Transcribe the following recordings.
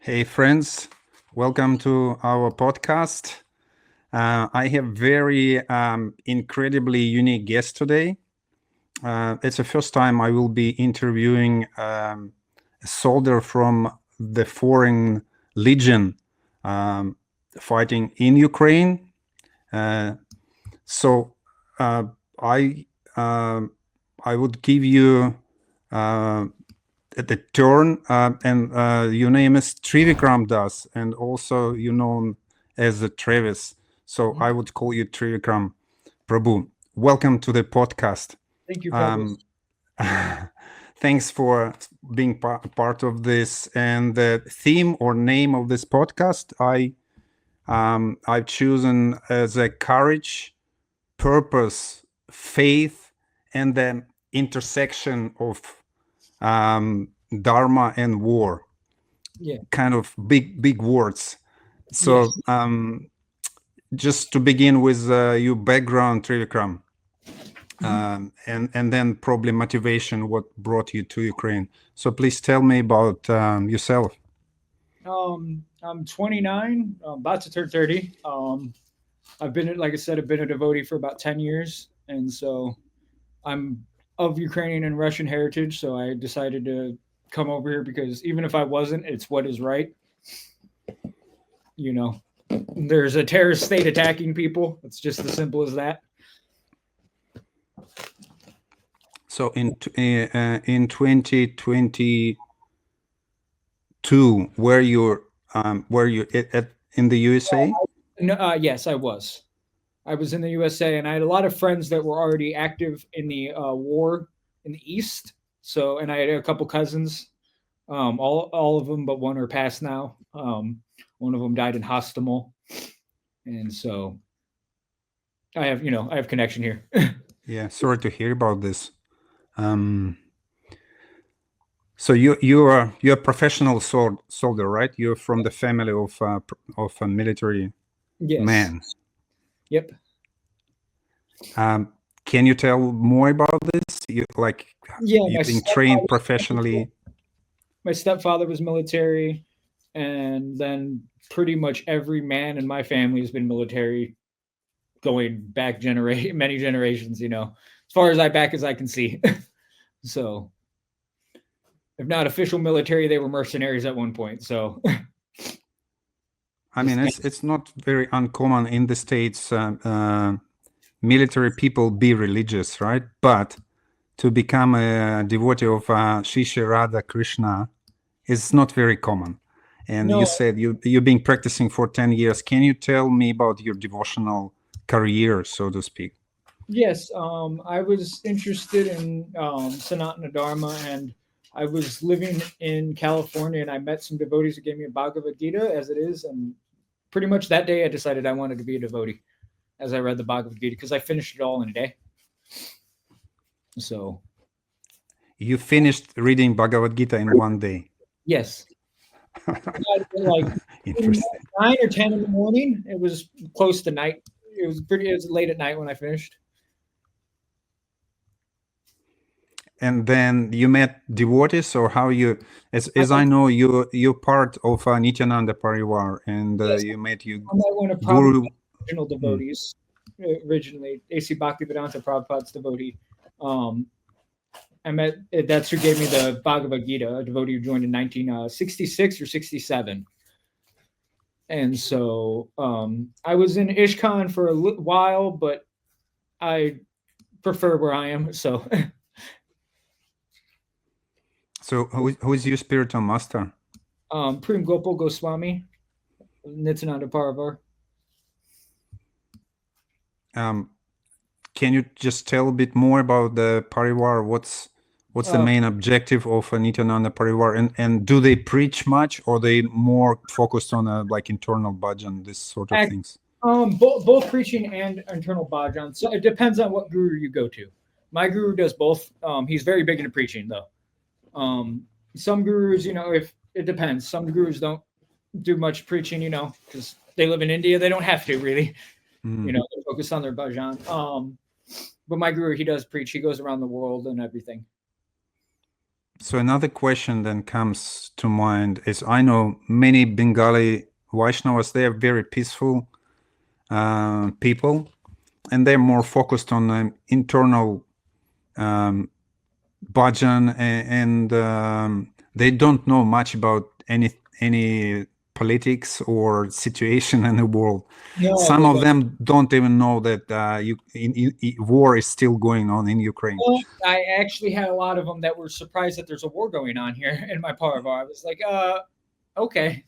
Hey friends, welcome to our podcast. I have very incredibly unique guest today. It's the first time I will be interviewing a soldier from the foreign legion fighting in Ukraine. Uh, so uh, I I would give you the turn, and your name is Trivikram Das, and also you known as the Travis. So I would call you Trivikram Prabhu. Welcome to the podcast. Thank you, Prabhu. Thanks for being part of this. And the theme or name of this podcast, I've chosen as a courage, purpose, faith, and the intersection of Dharma and war. Yeah. Kind of big words. So Yes. just to begin with your background, Trivikram, and then probably motivation, what brought you to Ukraine. So please tell me about yourself. I'm 29, about to turn 30. I've been, like I said, I've been a devotee for about 10 years. And so I'm of Ukrainian and Russian heritage. So I decided to come over here because even if I wasn't, it's what is right. You know, there's a terrorist state attacking people. It's just as simple as that. So in 2022, were you in the USA? No, yes, I was. I was in the USA, and I had a lot of friends that were already active in the war in the East. So, and I had a couple cousins. All of them, but one are passed now. One of them died in Hostomel, and so I have connection here. Yeah, sorry to hear about this. So you're a professional soldier, right? You're from the family of a military Yes. man. Yep. Can you tell more about this? Yeah. You being trained professionally. My stepfather was military, and then pretty much every man in my family has been military, going back many generations. As far as back as I can see. So, if not official military, they were mercenaries at one point. So, I mean, it's not very uncommon in the States. Military people be religious, right? But to become a devotee of Sri Radha Krishna is not very common. And no. you said you've been practicing for 10 years. Can you tell me about your devotional career, so to speak? Yes, I was interested in Sanatana Dharma, and I was living in California, and I met some devotees who gave me a Bhagavad Gita as it is, and pretty much that day I decided I wanted to be a devotee as I read the Bhagavad Gita because I finished it all in a day. So You finished reading Bhagavad Gita in one day. yes, like Interesting. 9 or 10 in the morning. It was close to night. It was late at night when I finished. And then you met devotees, or how you? As I know, you're part of Nityananda Parivar, and Yes, you met you I met one of Prabhupada's Guru. original devotees. Originally, A.C. Bhaktivedanta Prabhupada's devotee. Um, I met that's who gave me the Bhagavad Gita, a devotee who joined in 1966 or 67. And so I was in Ishkan for a while, but I prefer where I am. So, So who is your spiritual master? Prem Gopal Goswami, Nityananda Parivar. Can you just tell a bit more about the Parivar? What's the main objective of Nityananda Parivar, and do they preach much, or they more focused on like internal bhajan, this sort of things? Both preaching and internal bhajan. So it depends on what guru you go to. My guru does both. He's very big into preaching, though. Some gurus, if it depends. Some gurus don't do much preaching, because they live in India. They don't have to really, they're focused on their bhajan. But my guru, he does preach. He goes around the world and everything. So another question then comes to mind is, I know many Bengali Vaishnavas, they are very peaceful people, and they're more focused on internal bhajan, and they don't know much about any politics or situation in the world. No, Some they of don't. them don't even know that war is still going on in Ukraine. Well, I actually had a lot of them that were surprised that there's a war going on here in my part. I was like, okay.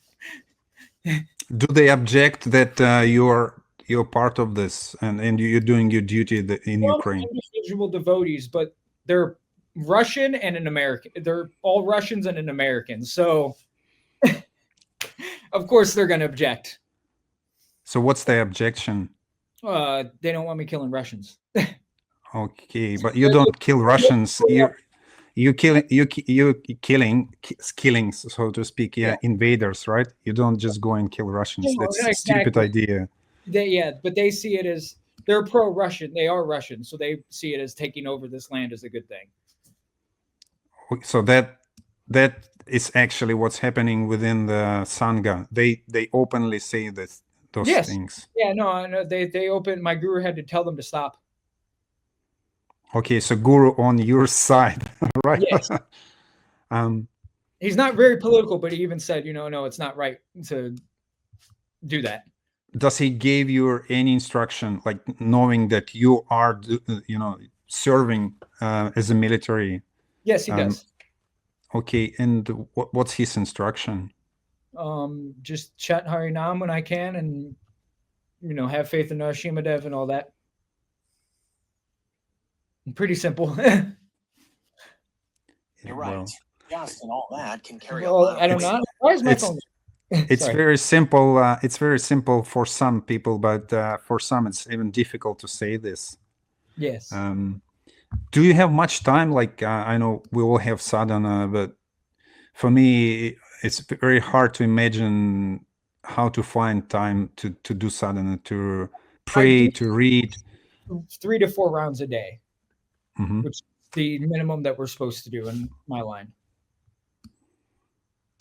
Do they object that you're part of this, and you're doing your duty in Some Ukraine? individual devotees, but they're Russian and an American. They're all Russians and an American. So, of course, they're going to object. So what's the objection? They don't want me killing Russians. Okay, but you don't kill Russians. You killing, so to speak, invaders, right? You don't just go and kill Russians. That's a stupid idea. But they see it as, they're pro-Russian. They are Russian, so they see it as taking over this land as a good thing. So that is actually what's happening within the Sangha. They openly say those things. Yeah, no, they open. My guru had to tell them to stop. Okay, so guru on your side, right? Yes. He's not very political, but he even said, no, it's not right to do that. Does he give you any instruction, like knowing that you are, serving as a military? Yes, he does. Okay, and what's his instruction? Just chant Harinam when I can, and have faith in Shimadev and all that. Pretty simple. You're right. Well, yes, and all that can carry. I don't know. Why is my phone? It's very simple. It's very simple for some people, but for some, it's even difficult to say this. Yes. Do you have much time? Like I know we all have sadhana, but for me, it's very hard to imagine how to find time to do sadhana, to pray, to read. 3 to 4 rounds a day, mm-hmm. which is the minimum that we're supposed to do in my line.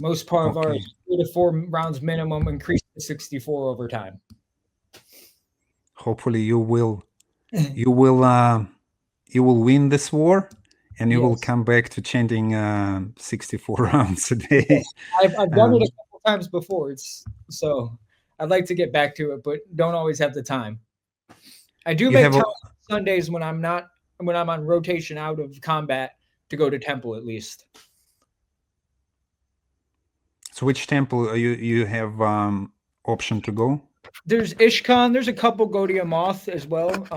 Most part of our 3 to 4 rounds minimum, increased to 64 over time. Hopefully you will win this war, and you will come back to chanting 64 rounds a day. Yes. I've done it a couple times before. So I'd like to get back to it, but don't always have the time. I do make time Sundays when I'm on rotation out of combat to go to temple at least. So which temple you have option to go? There's Ishkan. There's a couple Gaudiya Moth as well.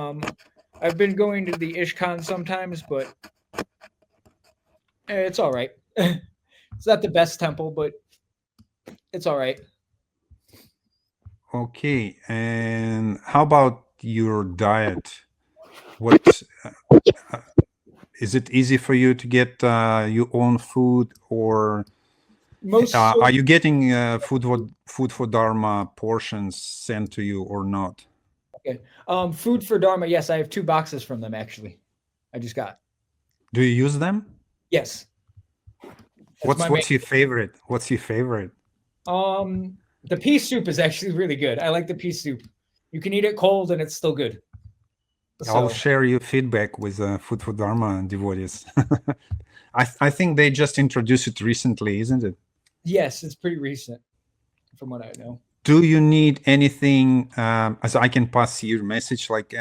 I've been going to the Ishkan sometimes, but it's all right. It's not the best temple, but it's all right. Okay, and how about your diet? What is it easy for you to get your own food, or are you getting food for Dharma portions sent to you or not? Okay, food for Dharma. Yes, I have 2 boxes from them actually. I just got. Do you use them? Yes. What's your favorite? What's your favorite? The pea soup is actually really good. I like the pea soup. You can eat it cold and it's still good. I'll share your feedback with Food for Dharma devotees. I think they just introduced it recently, isn't it? Yes, it's pretty recent, from what I know. Do you need anything, as I can pass your message, like,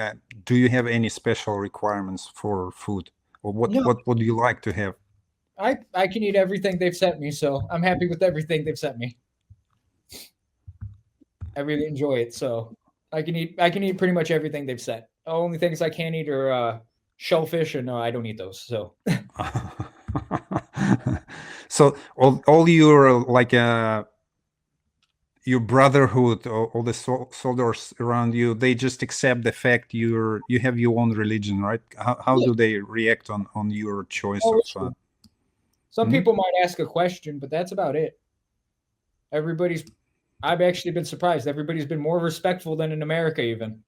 do you have any special requirements for food? Or what would you like to have? I can eat everything they've sent me, so I'm happy with everything they've sent me. I really enjoy it, so I can eat pretty much everything they've sent. The only things I can't eat are shellfish, and no, I don't eat those. So, so all your like your brotherhood, all the soldiers around you, they just accept the fact you have your own religion, right? How do they react on your choice of? Some people might ask a question, but that's about it. I've actually been surprised. Everybody's been more respectful than in America, even.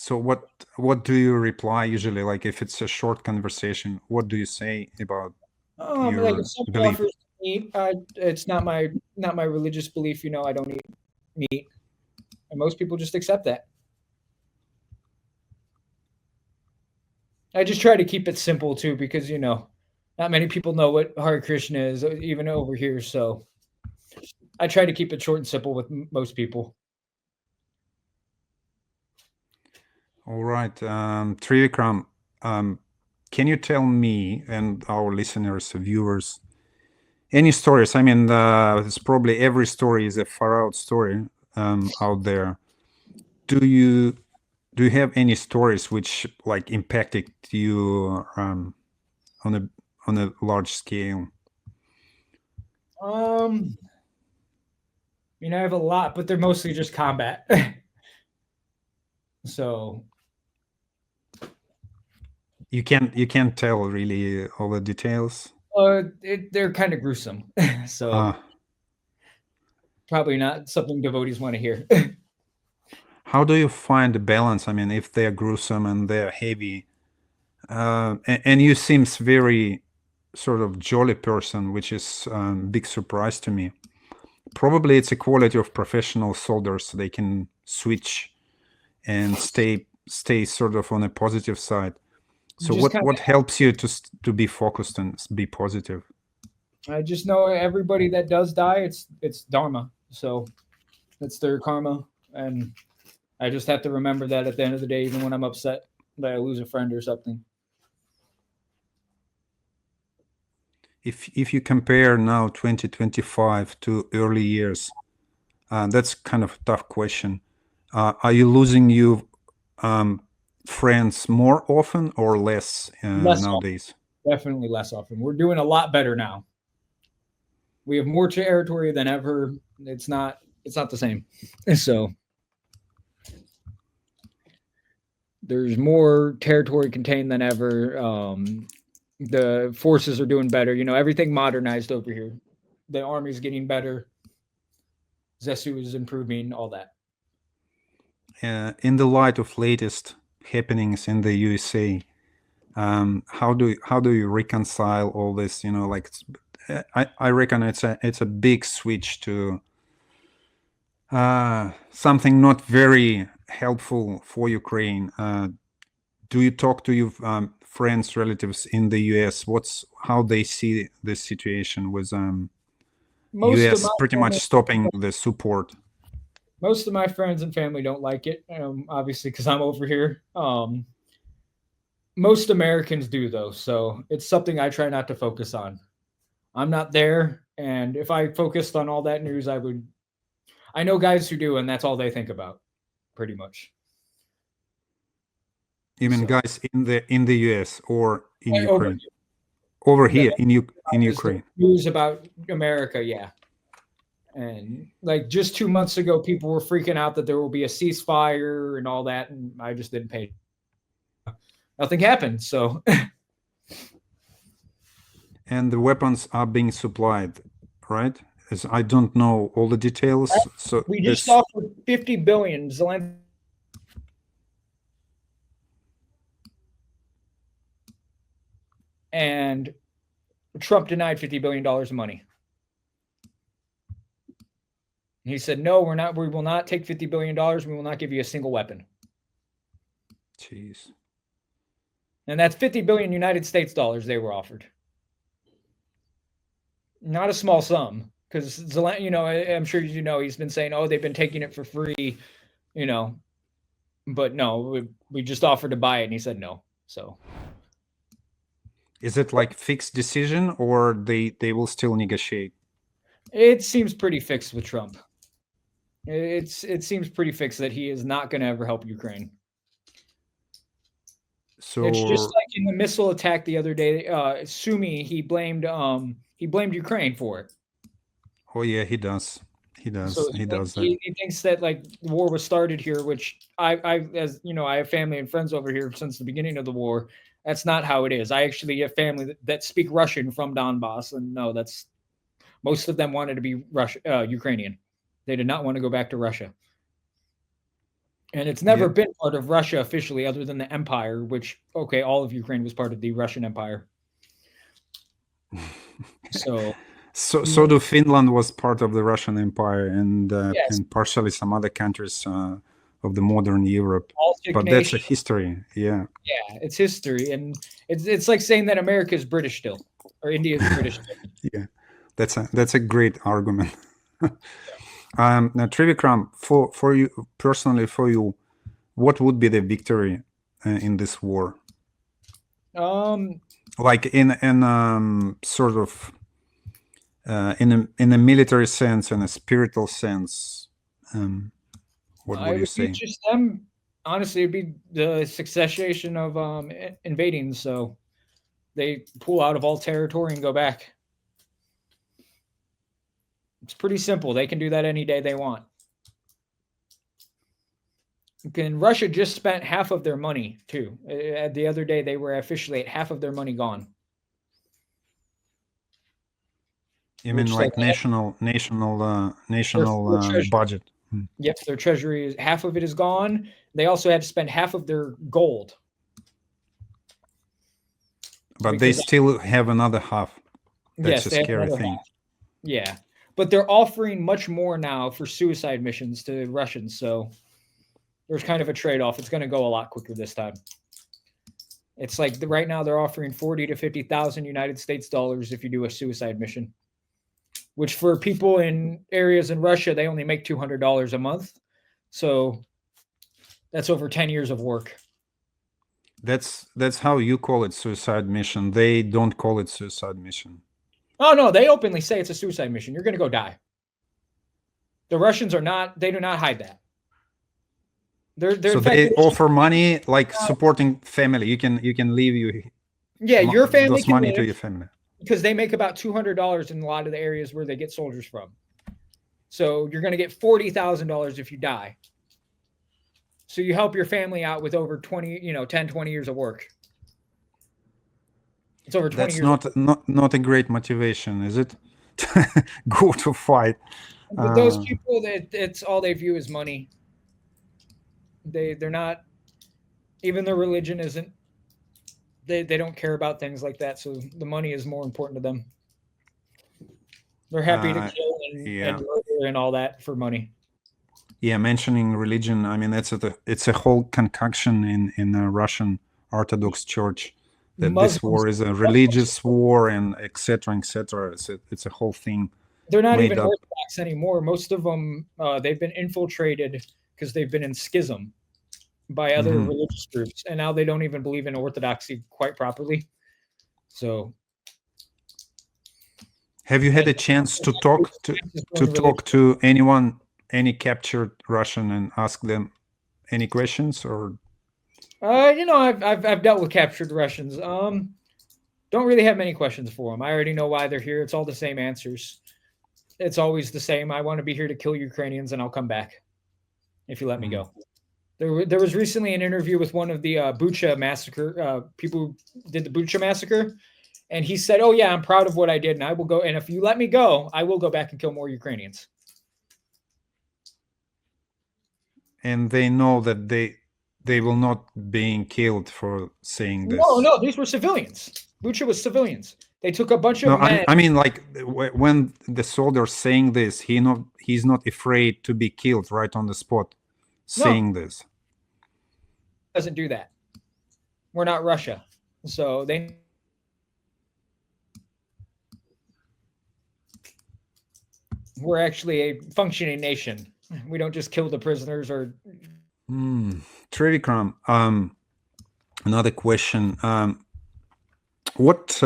So what do you reply usually? Like if it's a short conversation, what do you say about Like your if someone belief? offers meat, it's not my religious belief. I don't eat meat, and most people just accept that. I just try to keep it simple too, because not many people know what Hare Krishna is, even over here. So I try to keep it short and simple with most people. All right, Trivikram, can you tell me and our listeners, viewers, any stories? I mean, it's probably every story is a far out story out there. Do you have any stories which like impacted you on a large scale? I have a lot, but they're mostly just combat. So You can't tell really all the details. they're kind of gruesome. So probably not something devotees want to hear. How do you find the balance? I mean, if they're gruesome and they're heavy, and you seems very sort of jolly person, which is big surprise to me. Probably it's a quality of professional soldiers. They can switch and stay sort of on a positive side. So what helps you to be focused and be positive? I just know everybody that does die, it's Dharma. So that's their karma, and I just have to remember that at the end of the day, even when I'm upset that I lose a friend or something. If you compare now 2025 to early years, that's kind of a tough question. Are you losing you friends more often or less nowadays? Often. Definitely less often. We're doing a lot better now. We have more territory than ever. It's not the same. So there's more territory contained than ever. The forces are doing better. Everything modernized over here. The army's getting better. Zesu is improving, all that. In the light of latest happenings in the USA, how do you reconcile all this? Like I reckon it's a big switch to something not very helpful for Ukraine. Do you talk to your friends, relatives in the US? How they see this situation with US pretty much stopping the support? Most of my friends and family don't like it, obviously, because I'm over here. Most Americans do, though, so it's something I try not to focus on. I'm not there, and if I focused on all that news, I know guys who do, and that's all they think about, pretty much. You mean guys in the US or in Ukraine? Over here in Ukraine. News about America, yeah. And like just 2 months ago, people were freaking out that there will be a ceasefire and all that, and I just didn't pay. Nothing happened, so. And the weapons are being supplied, right? As I don't know all the details. So we just offered $50 billion. And Trump denied $50 billion of money. He said, no, we will not take $50 billion. We will not give you a single weapon. Jeez. And that's 50 billion United States dollars they were offered. Not a small sum, because I'm sure he's been saying, oh, they've been taking it for free, but no, we just offered to buy it, and he said no. So is it like fixed decision, or they will still negotiate? It seems pretty fixed with Trump. It seems pretty fixed that he is not going to ever help Ukraine. So it's just like in the missile attack the other day, Sumi, he blamed Ukraine for it. Oh yeah, he does. So he does that. He thinks that like the war was started here, which I as I have family and friends over here since the beginning of the war. That's not how it is. I actually have family that speak Russian from Donbass, and no, most of them wanted to be Ukrainian. They did not want to go back to Russia. And it's never Yeah. been part of Russia officially, other than the empire, which, okay, all of Ukraine was part of the Russian Empire. So, So do Finland was part of the Russian Empire, yes, and partially some other countries of the modern Europe. Baltic But that's a nation. history. Yeah. Yeah, it's history, and it's like saying that America is British still, or India is British still. Yeah. That's a great argument. Now, Trivikram, for you personally, for you, what would be the victory in this war? Like in sort of in a military sense, in a spiritual sense, what would you say? Just them. Honestly, it'd be the succession of invading. So they pull out of all territory and go back. It's pretty simple. They can do that any day they want. And Russia just spent half of their money too. The other day they were officially at half of their money gone. You mean like national budget? Yep, their treasury is half of it is gone. They also had to spend half of their gold. But they still have another half. That's Yes, a scary thing. Half. Yeah, but they're offering much more now for suicide missions to Russians. So there's kind of a trade-off. It's going to go a lot quicker this time. It's like right now they're offering 40 to 50,000 United States dollars if you do a suicide mission, which for people in areas in Russia, they only make $200 a month. So that's over 10 years of work. That's how you call it, suicide mission. They don't call it suicide mission. Oh, no, they openly say it's a suicide mission. You're going to go die. The Russians they do not hide that. So they offer money, like supporting family. You can leave your family those money to your family. Because they make about $200 in a lot of the areas where they get soldiers from. So you're going to get $40,000 if you die. So you help your family out with over 10, 20 years of work. It's over 20 years. That's not a great motivation, is it? Go to fight. But those people, it's all they view as money. They're not, even their religion isn't. They don't care about things like that. So the money is more important to them. They're happy to kill and all that for money. Yeah, mentioning religion, I mean, it's a whole concoction in the Russian Orthodox Church that Muslims, this war is a religious war and etc. etc. It's a whole thing. They're not even Orthodox anymore. Most of them, they've been infiltrated because they've been in schism by other religious groups, and now they don't even believe in Orthodoxy quite properly. So, have you had a chance to talk to anyone, any captured Russian, and ask them any questions? Or I've dealt with captured Russians. Don't really have many questions for them. I already know why they're here. It's all the same answers. It's always the same. I want to be here to kill Ukrainians, and I'll come back if you let me go. There was recently an interview with one of the Bucha massacre people who did the Bucha massacre, and he said, "Oh yeah, I'm proud of what I did, and I will go. And if you let me go, I will go back and kill more Ukrainians." And they know that they will not being killed for saying this. No, these were civilians. Bucha was civilians. They took a bunch of men. I mean, like when the soldier's saying this, he's not afraid to be killed right on the spot. Saying this doesn't do that. We're not Russia, so we're actually a functioning nation. We don't just kill the prisoners or. Trivikram, another question. What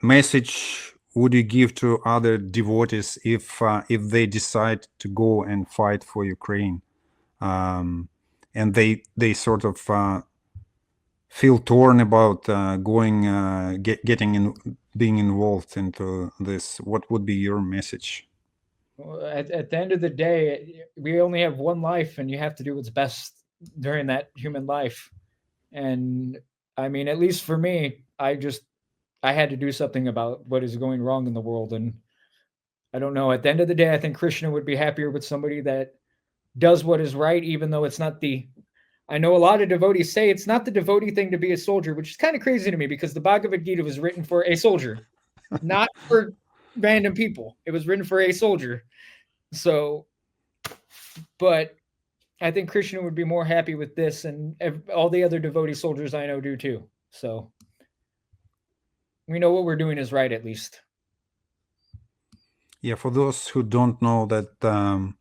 message would you give to other devotees if they decide to go and fight for Ukraine? And they sort of feel torn about being involved into this. What would be your message? Well, at the end of the day, we only have one life, and you have to do what's best during that human life. And I mean, at least for me, I had to do something about what is going wrong in the world. And I don't know. At the end of the day, I think Krishna would be happier with somebody that does what is right, even though it's not the. I know a lot of devotees say it's not the devotee thing to be a soldier, which is kind of crazy to me because the Bhagavad Gita was written for a soldier, not for random people. It was written for a soldier. So, but I think Krishna would be more happy with this, and all the other devotee soldiers I know do too. So, we know what we're doing is right, at least. Yeah, for those who don't know that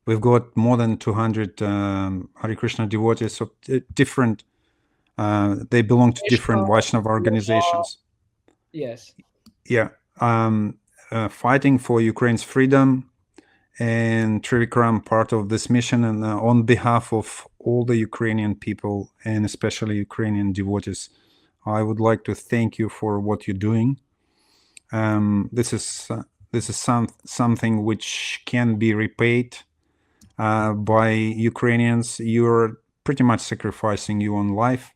we've got more than 200 Hare Krishna devotees of different, they belong to different Vaishnava organizations. Yes. Yeah, fighting for Ukraine's freedom, and Trivikram part of this mission, and on behalf of all the Ukrainian people and especially Ukrainian devotees, I would like to thank you for what you're doing. This is something which can be repaid by Ukrainians. You're pretty much sacrificing your own life.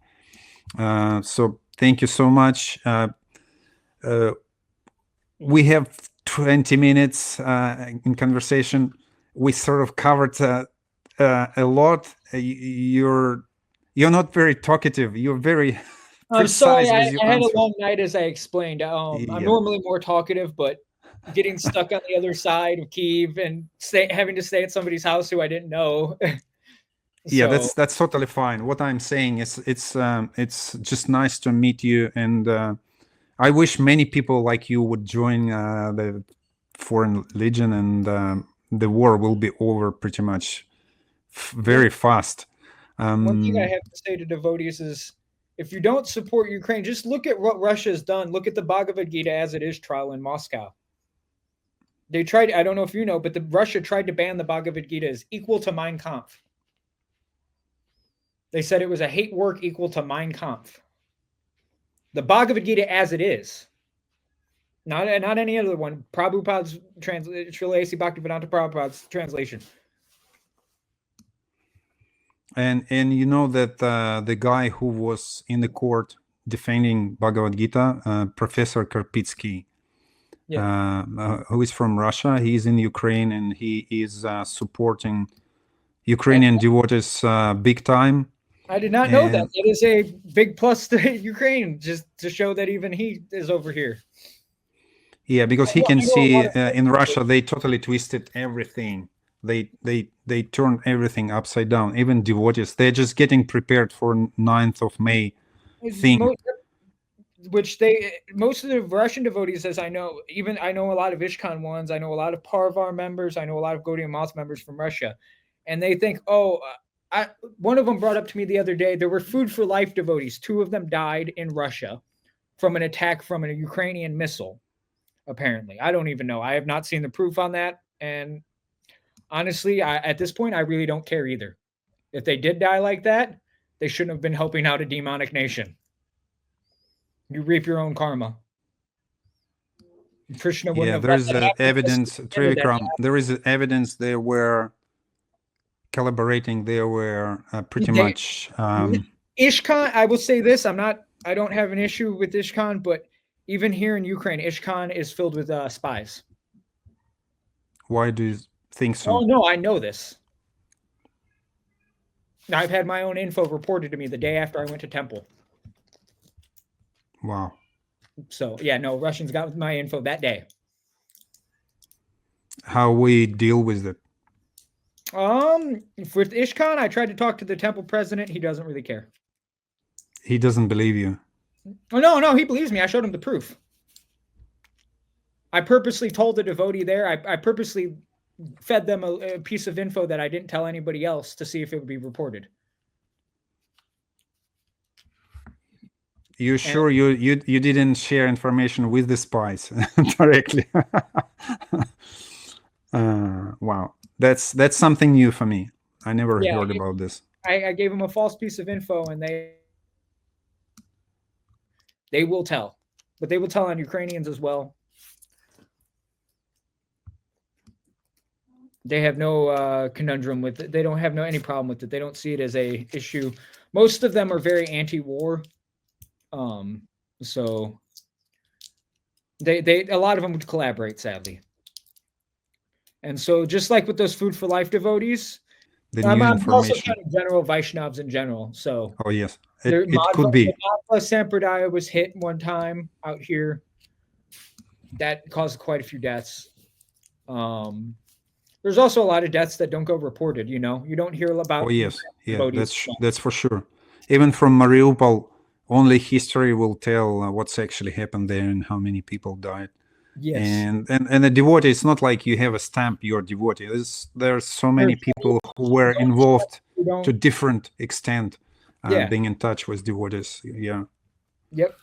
So thank you so much. We have 20 minutes in conversation. We sort of covered a lot. You're not very talkative. You're very I'm sorry, precise with your I had a answers. long night, as I explained. I'm Yeah. normally more talkative, but getting stuck on the other side of Kyiv and having to stay at somebody's house who I didn't know. Yeah, So, that's totally fine. What I'm saying is it's just nice to meet you, and I wish many people like you would join the Foreign Legion, and the war will be over pretty much very fast. one thing I have to say to devotees is, if you don't support Ukraine, just look at what Russia has done. Look at the Bhagavad Gita as it is trial in Moscow. They tried, I don't know if you know, but Russia tried to ban the Bhagavad Gita as equal to Mein Kampf. They said it was a hate work equal to Mein Kampf. The Bhagavad Gita as it is. Not any other one. Prabhupada's translation, Srila A.C. Bhaktivedanta Prabhupada's translation. And you know that the guy who was in the court defending Bhagavad Gita, Professor Karpitsky, who is from Russia, he is in Ukraine, and he is supporting Ukrainian devotees big time. I did not know that. It is a big plus to Ukraine, just to show that even he is over here. Yeah, because he can see in Russia they totally twisted everything. They turned everything upside down. Even devotees, they're just getting prepared for 9th of May thing. Most of the Russian devotees, as I know, even I know a lot of Ishkan ones, I know a lot of Parvar members, I know a lot of Gaudiya Math members from Russia, and they think, one of them brought up to me the other day, there were Food for Life devotees. 2 of them died in Russia from an attack from a Ukrainian missile, apparently. I don't even know. I have not seen the proof on that, and honestly, at this point, I really don't care either. If they did die like that, they shouldn't have been helping out a demonic nation. You reap your own karma. Krishna wouldn't have. There is evidence, Trivikram. There is evidence they were collaborating. They were pretty much. Ishkan. I will say this: I don't have an issue with Ishkan, but even here in Ukraine, Ishkan is filled with spies. Why do you think so? Oh no, I know this. I've had my own info reported to me the day after I went to temple. Wow. So yeah, no, Russians got my info that day. How we deal with it? With Ishkan, I tried to talk to the temple president. He doesn't really care. He doesn't believe you. Oh no, he believes me. I showed him the proof. I purposely told the devotee there. I purposely fed them a piece of info that I didn't tell anybody else to see if it would be reported. You sure you didn't share information with the spies directly? Wow, that's something new for me. I never heard about this. I gave them a false piece of info, and they will tell, but they will tell on Ukrainians as well. They have no conundrum with it. They don't have any problem with it. They don't see it as a issue. Most of them are very anti-war. So a lot of them would collaborate, sadly. And so just like with those Food for Life devotees, the I'm new also information. counting general Vaishnavas in general. So Oh yes, there, it could be. The Madhva Sampradaya was hit one time out here. That caused quite a few deaths. There's also a lot of deaths that don't go reported. You don't hear about. Oh yes, yeah, devotees. that's for sure. Even from Mariupol, only history will tell what's actually happened there and how many people died. Yes. And a devotee, it's not like you have a stamp, you're a devotee. There's so many people who were involved to different extent, being in touch with devotees. Yeah. Yep.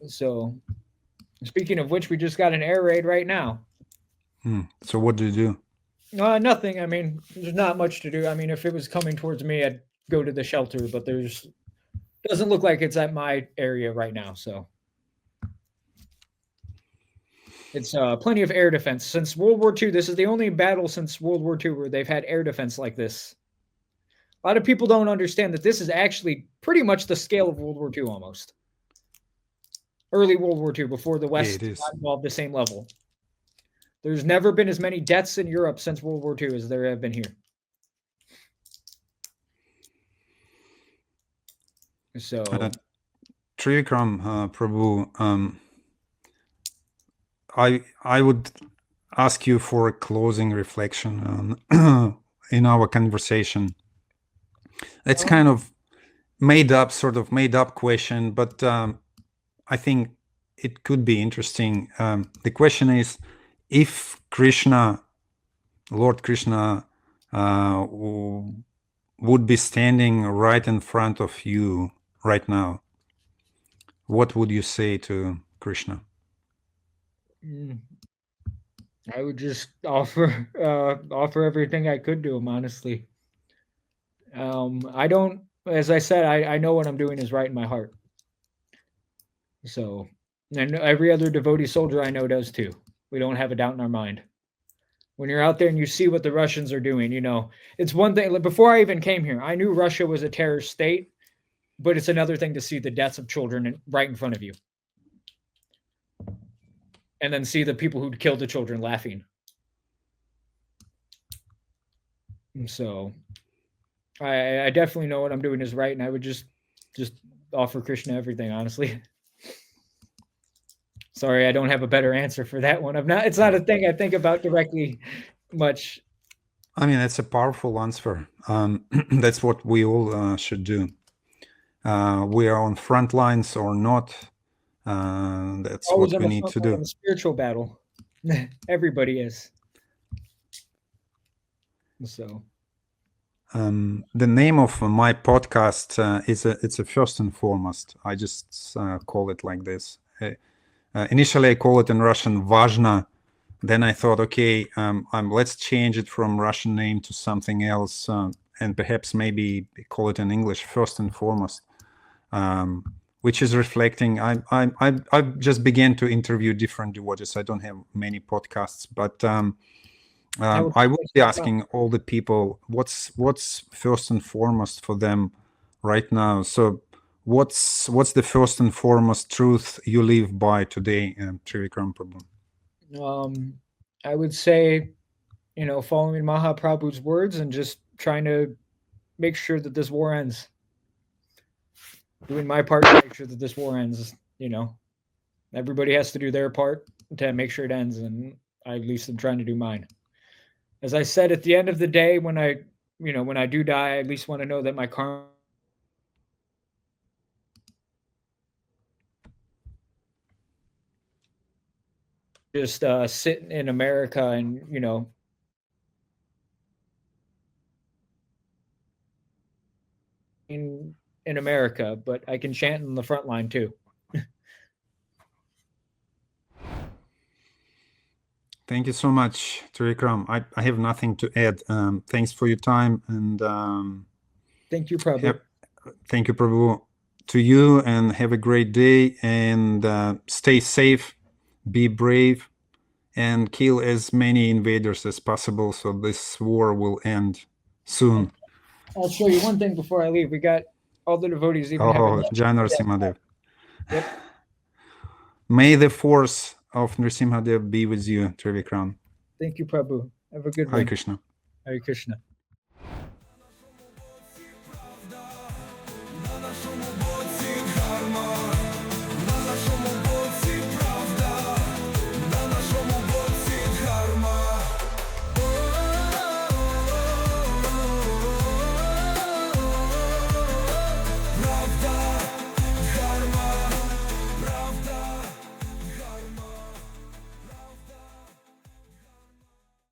So, speaking of which, we just got an air raid right now. So what do you do? Nothing. I mean, there's not much to do. I mean, if it was coming towards me, I'd go to the shelter, but doesn't look like it's at my area right now. So it's plenty of air defense. Since World War II, this is the only battle since World War II where they've had air defense like this. A lot of people don't understand that this is actually pretty much the scale of World War II almost. Early World War II, before the West got involved the same level. There's never been as many deaths in Europe since World War II as there have been here. So, Trivikram Prabhu, I would ask you for a closing reflection in our conversation. It's kind of sort of made up question, but I think it could be interesting. The question is, if Lord Krishna, would be standing right in front of you right now, what would you say to Krishna? I would just offer everything I could to him, honestly. I don't, as I said, I know what I'm doing is right in my heart. So, and every other devotee soldier I know does too. We don't have a doubt in our mind. When you're out there and you see what the Russians are doing, it's one thing. Before I even came here, I knew Russia was a terrorist state, but it's another thing to see the deaths of children right in front of you. And then see the people who'd killed the children laughing. So I definitely know what I'm doing is right, and I would just offer Krishna everything, honestly. Sorry, I don't have a better answer for that one. It's not a thing I think about directly much. I mean, it's a powerful answer. That's what we all should do. We are on front lines or not. That's always what we need to do. In a spiritual battle. Everybody is. So. The name of my podcast it's a first and foremost. I just call it like this. Initially, I call it in Russian "Важно." Then I thought, okay, let's change it from Russian name to something else, and perhaps maybe call it in English "First and Foremost," which is reflecting. I just began to interview different devotees. I don't have many podcasts, but I will be asking all the people what's first and foremost for them right now. So what's the first and foremost truth you live by today, Trivikram Prabhu? I would say, following Mahaprabhu's words and just trying to make sure that this war ends. Doing my part to make sure that this war ends. Everybody has to do their part to make sure it ends, and at least I'm trying to do mine. As I said, at the end of the day, when I do die, I at least want to know that my karma just sitting in America and, in America, but I can chant in the front line too. Thank you so much, Trivikram. I have nothing to add. Thanks for your time, and thank you, Prabhu. Thank you, Prabhu, to you, and have a great day, and stay safe, be brave, and kill as many invaders as possible so this war will end soon. I'll show you one thing before I leave. We got all the devotees even Jai Narasimhadev. Yep. May the force of Narasimhadev be with you, Trivikram. Thank you, Prabhu. Have a good one. Hare Krishna. Hare Krishna.